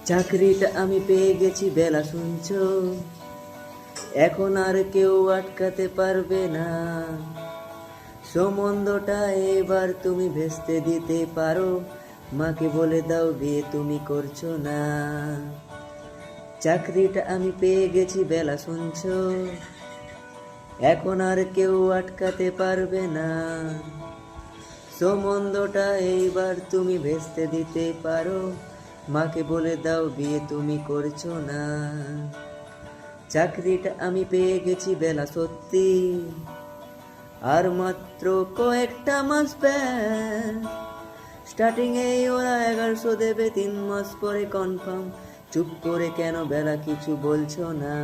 চাকরিটা আমি পেয়ে গেছি বেলা শুনছো, এখন আর কেউ আটকাতে পারবে না। সম্বন্ধটা এবার তুমি ভেস্তে দিতে পারো, মাকে বলে দাও বিয়ে তুমি করছো না। চাকরিটা আমি পেয়ে গেছি বেলা শুনছো, এখন আর কেউ আটকাতে পারবে না। সম্বন্ধটা এইবার তুমি ভেস্তে দিতে পারো, মাকে বলে দাও বিয়ে তুমি করছো না। চাকরিটা আমি পেয়ে গেছি বেলা সত্যি, আর মাত্র কয়েকটা মাস ব্যাস। স্টার্টিং এই ওরা 1100 দেবে, 3 মাস পরে কনফার্ম। চুপ করে কেন বেলা কিছু বলছো না?